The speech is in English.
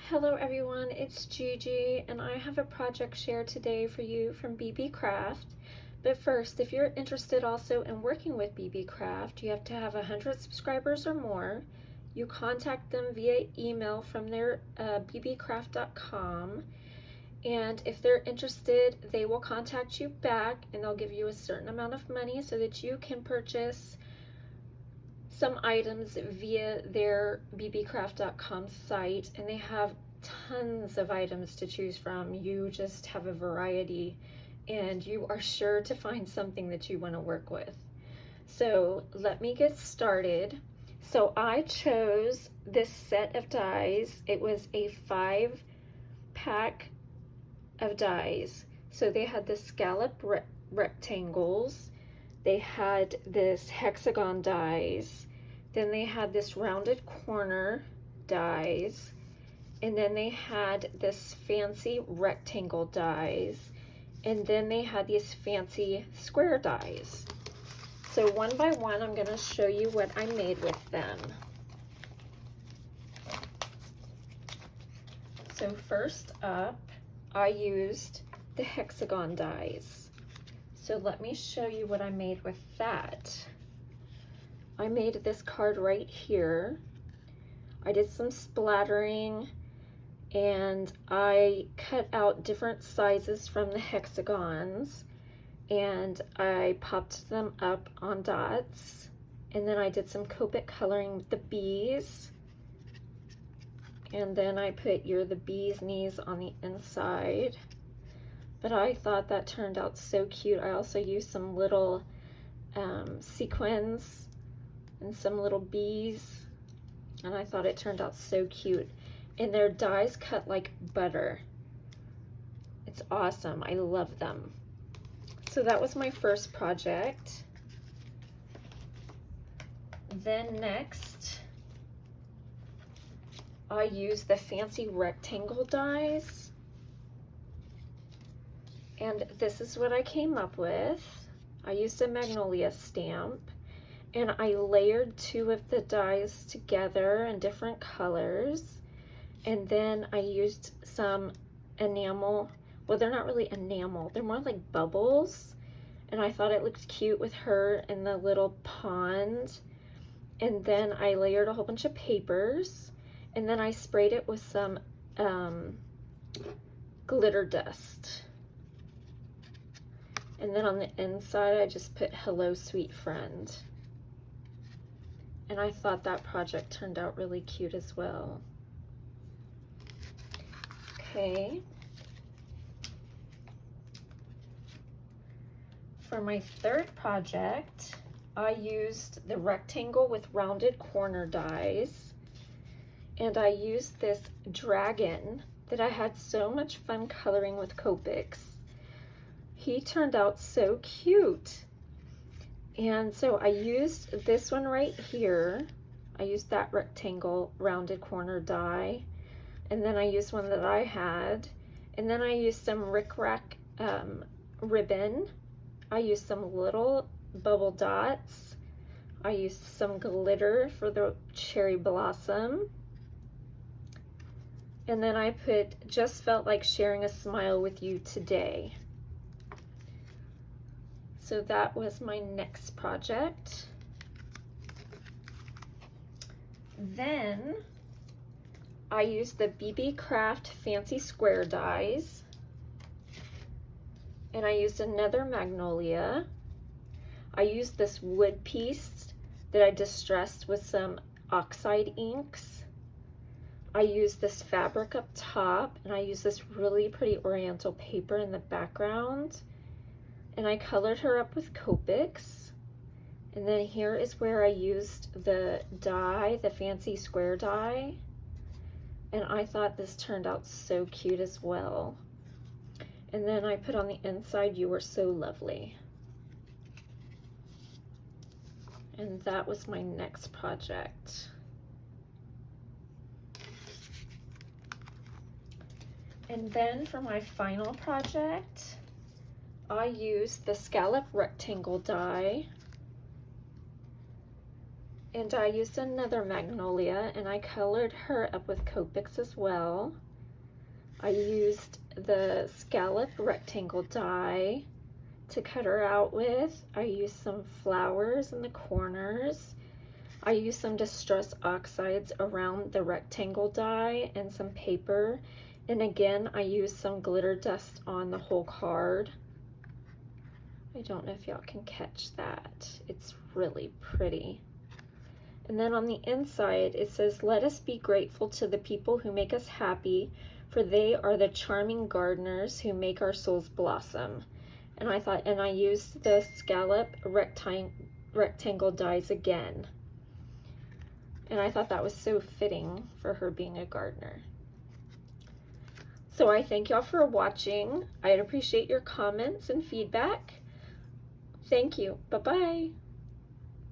Hello everyone, it's Gigi and I have a project share today for you from Beebeecraft. But first, if you're interested also in working with Beebeecraft, you have to have 100 subscribers or more. You contact them via email from their beebeecraft.com, and if they're interested, they will contact you back and they'll give you a certain amount of money so that you can purchase some items via their beebeecraft.com site, and they have tons of items to choose from. You just have a variety and you are sure to find something that you want to work with. So let me get started. So I chose this set of dies. It was a 5-pack of dies. So they had the scallop rectangles, they had this hexagon dies, then they had this rounded corner dies, and then they had this fancy rectangle dies, and then they had these fancy square dies. So one by one, I'm going to show you what I made with them. So first up, I used the hexagon dies. So let me show you what I made with that. I made this card right here. I did some splattering and I cut out different sizes from the hexagons and I popped them up on dots, and then I did some Copic coloring with the bees, and then I put the bee's knees on the inside. But I thought that turned out so cute. I also used some little sequins and some little bees, and I thought it turned out so cute. And their dies cut like butter. It's awesome. I love them. So that was my first project. Then next, I used the fancy rectangle dies. And this is what I came up with. I used a magnolia stamp, and I layered 2 of the dies together in different colors. And then I used some enamel. Well, they're not really enamel, they're more like bubbles. And I thought it looked cute with her in the little pond. And then I layered a whole bunch of papers, and then I sprayed it with some glitter dust. And then on the inside, I just put "Hello, Sweet Friend." And I thought that project turned out really cute as well. Okay. For my third project, I used the rectangle with rounded corner dies, and I used this dragon that I had so much fun coloring with Copics. He turned out so cute. And so I used this one right here. I used that rectangle rounded corner die, and then I used one that I had, and then I used some rickrack ribbon. I used some little bubble dots. I used some glitter for the cherry blossom, and then I put "Just felt like sharing a smile with you today." So that was my next project. Then I used the Beebeecraft fancy square dies, and I used another magnolia. I used this wood piece that I distressed with some oxide inks. I used this fabric up top, and I used this really pretty oriental paper in the background. And I colored her up with Copics. And then here is where I used the die, the fancy square die. And I thought this turned out so cute as well. And then I put on the inside, "You were so lovely." And that was my next project. And then for my final project, I used the scallop rectangle die, And I used another magnolia, and I colored her up with Copics as well. I used the scallop rectangle die to cut her out with. I used some flowers in the corners. I used some distress oxides around the rectangle die and some paper. And again, I used some glitter dust on the whole card. I don't know if y'all can catch that. It's really pretty. And then on the inside, it says, "Let us be grateful to the people who make us happy, for they are the charming gardeners who make our souls blossom." And I used the scallop rectangle dies again. And I thought that was so fitting for her being a gardener. So I thank y'all for watching. I'd appreciate your comments and feedback. Thank you. Bye-bye.